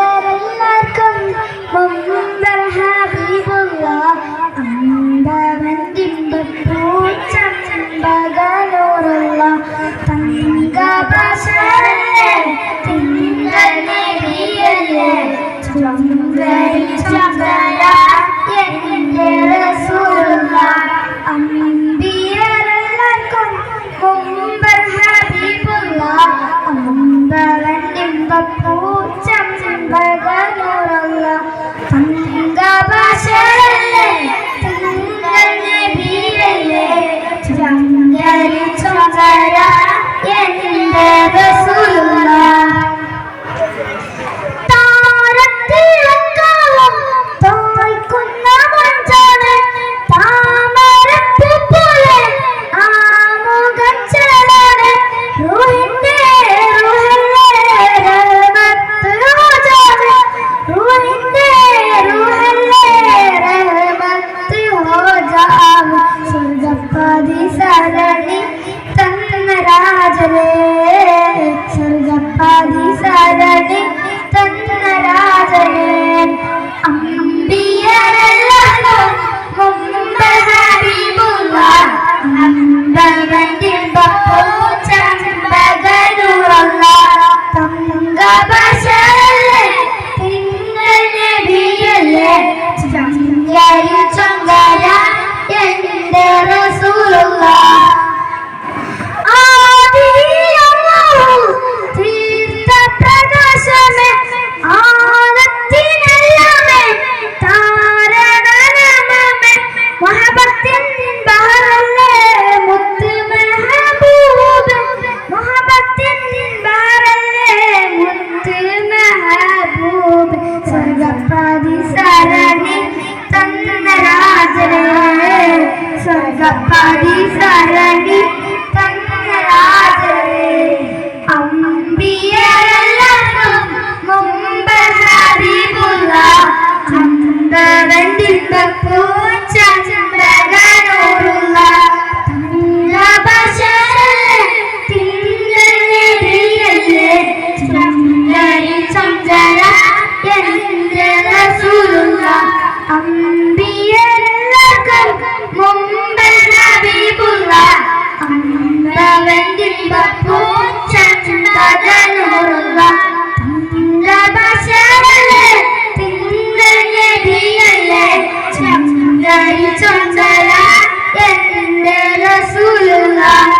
അമ്പിയരെല്ലാവർക്കും മുമ്പർ ഹബീബുല്ലാഹ് അമ്പവന്തിമ്പൂച്ചമ്പകനൂറുല്ലാഹ് തങ്കഭാഷയല്ലേ തിങ്കൾ നബിയല്ലേ എന്റെ റസൂലുള്ളാഹ് അമ്പിയരെല്ലാവർക്കും മുമ്പർ ഹബീബുല്ലാഹ് അമ്പവന്തിമ്പൂച്ചമ്പകനൂറുല്ലാഹ് തങ്കഭാഷയല്ലേ തിങ്കൾ നബിയല്ലേ എന്റെ റസൂലുള്ളാഹ് സ്വർഗപ്പാതി സരണി തന്ന രാജനേ അമ്പിയരെല്ലാവർക്കും മുമ്പ് ഹബീബുല്ലാഹ് അമ്പവന്തിമ്പൂച്ചമ്പകനൂറുല്ലാഹ് തങ്കഭാഷയല്ലേ തിങ്കൾ നബിയല്ലേ ചൊങ്കര എന്റെ റസൂലുള്ളാഹ് സ്വർഗപ്പാതി സരണി തന്ന രാജനേ അമ്പിയരെല്ലാവർക്കും മുമ്പ് ഹബീബുല്ലാഹ് അമ്പവന്തിമ്പൂച്ചമ്പകനൂറുല്ലാഹ് തങ്കഭാഷയല്ലേ തിങ്കൾ നബിയല്ലേ ചന്ദ്ര എന്റെ റസൂലുള്ളാഹ് അമ്പിയരെല്ലാവർക്കും മുമ്പ് ഹബീബുല്ലാഹ് അമ്പവന്തിമ്പൂച്ചമ്പകനൂറുല്ലാഹ് തങ്കഭാഷയല്ലേ തിങ്കൾ നബിയല്ലേ ചന്ദ്ര എന്റെ റസൂലുള്ളാഹ്.